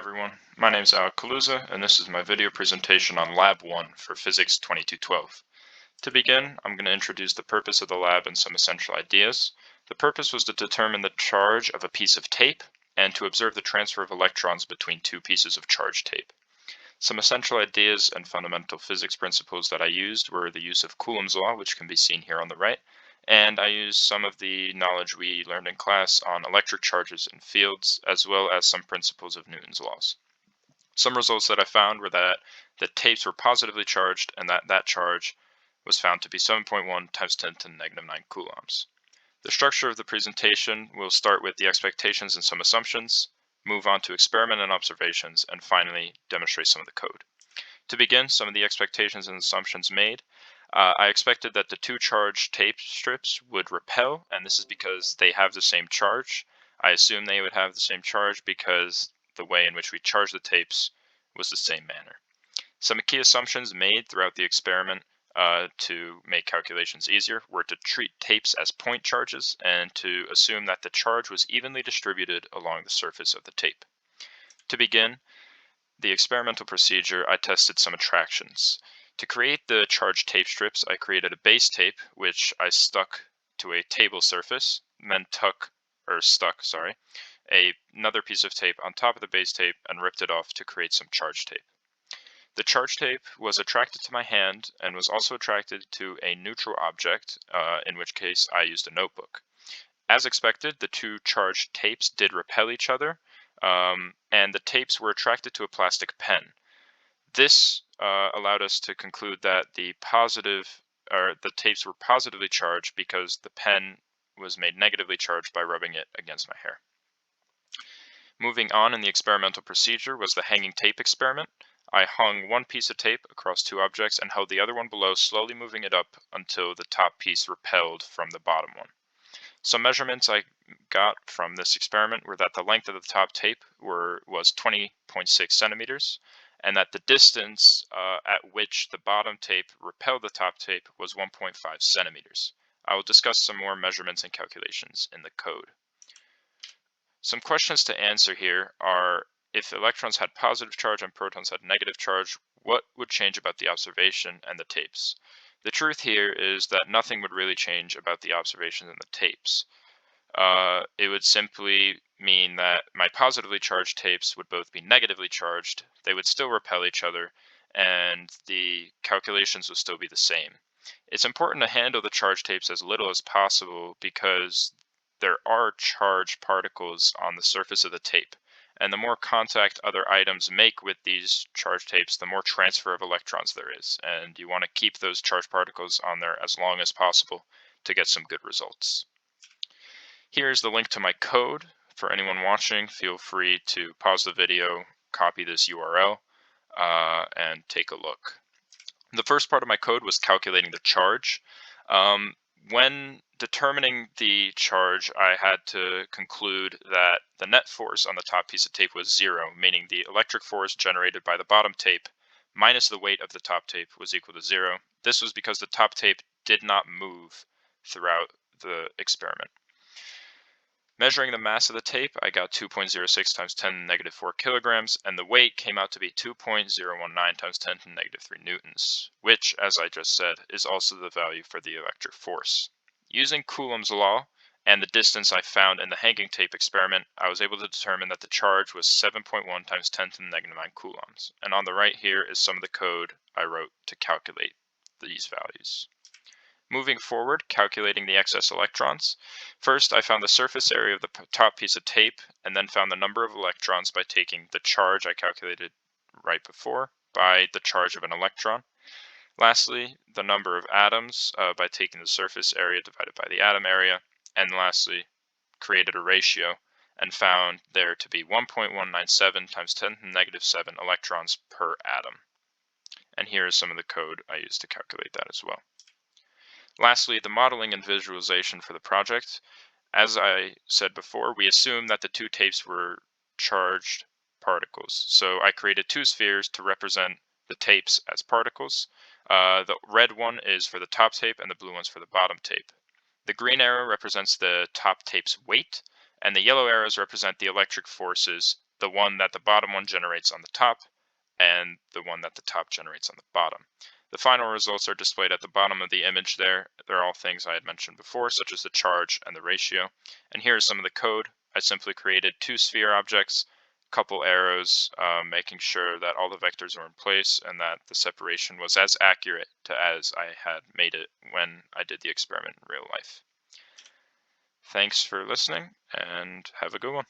everyone. My name is Alec Kaluza, and this is my video presentation on Lab 1 for Physics 2212. To begin, I'm going to introduce the purpose of the lab and some essential ideas. The purpose was to determine the charge of a piece of tape and to observe the transfer of electrons between two pieces of charged tape. Some essential ideas and fundamental physics principles that I used were the use of Coulomb's law, which can be seen here on the right, and I used some of the knowledge we learned in class on electric charges and fields, as well as some principles of Newton's laws. Some results that I found were that the tapes were positively charged and that charge was found to be 7.1 times 10 to the negative 9 coulombs. The structure of the presentation will start with the expectations and some assumptions, move on to experiment and observations, and finally demonstrate some of the code. To begin, some of the expectations and assumptions made. I expected that the two charged tape strips would repel, and this is because they have the same charge. I assumed they would have the same charge because the way in which we charge the tapes was the same manner. Some key assumptions made throughout the experiment to make calculations easier were to treat tapes as point charges and to assume that the charge was evenly distributed along the surface of the tape. To begin the experimental procedure, I tested some attractions. To create the charged tape strips, I created a base tape, which I stuck to a table surface, then stuck another piece of tape on top of the base tape and ripped it off to create some charged tape. The charged tape was attracted to my hand and was also attracted to a neutral object, in which case I used a notebook. As expected, the two charged tapes did repel each other, and the tapes were attracted to a plastic pen. This allowed us to conclude that the tapes were positively charged because the pen was made negatively charged by rubbing it against my hair. Moving on in the experimental procedure was the hanging tape experiment. I hung one piece of tape across two objects and held the other one below, slowly moving it up until the top piece repelled from the bottom one. Some measurements I got from this experiment were that the length of the top tape was 20.6 centimeters, and that the distance at which the bottom tape repelled the top tape was 1.5 centimeters. I will discuss some more measurements and calculations in the code. Some questions to answer here are, if electrons had positive charge and protons had negative charge, what would change about the observation and the tapes? The truth here is that nothing would really change about the observations and the tapes. It would simply mean that my positively charged tapes would both be negatively charged, they would still repel each other, and the calculations would still be the same. It's important to handle the charged tapes as little as possible because there are charged particles on the surface of the tape, and the more contact other items make with these charged tapes, the more transfer of electrons there is, and you want to keep those charged particles on there as long as possible to get some good results. Here's the link to my code. For anyone watching, feel free to pause the video, copy this URL, and take a look. The first part of my code was calculating the charge. When determining the charge, I had to conclude that the net force on the top piece of tape was 0, meaning the electric force generated by the bottom tape minus the weight of the top tape was equal to 0. This was because the top tape did not move throughout the experiment. Measuring the mass of the tape, I got 2.06 times 10 to the negative 4 kilograms, and the weight came out to be 2.019 times 10 to the negative 3 newtons, which, as I just said, is also the value for the electric force. Using Coulomb's law and the distance I found in the hanging tape experiment, I was able to determine that the charge was 7.1 times 10 to the negative 9 coulombs. And on the right here is some of the code I wrote to calculate these values. Moving forward, calculating the excess electrons. First, I found the surface area of the top piece of tape, and then found the number of electrons by taking the charge I calculated right before by the charge of an electron. Lastly, the number of atoms by taking the surface area divided by the atom area. And lastly, created a ratio and found there to be 1.197 times 10 to the negative 7 electrons per atom. And here is some of the code I used to calculate that as well. Lastly, the modeling and visualization for the project. As I said before, we assumed that the two tapes were charged particles. So I created two spheres to represent the tapes as particles. The red one is for the top tape and the blue one's for the bottom tape. The green arrow represents the top tape's weight, and the yellow arrows represent the electric forces the one that the bottom one generates on the top, and the one that the top generates on the bottom. The final results are displayed at the bottom of the image there. They're all things I had mentioned before, such as the charge and the ratio. And here is some of the code. I simply created two sphere objects, a couple arrows, making sure that all the vectors were in place and that the separation was as accurate to as I had made it when I did the experiment in real life. Thanks for listening, and have a good one.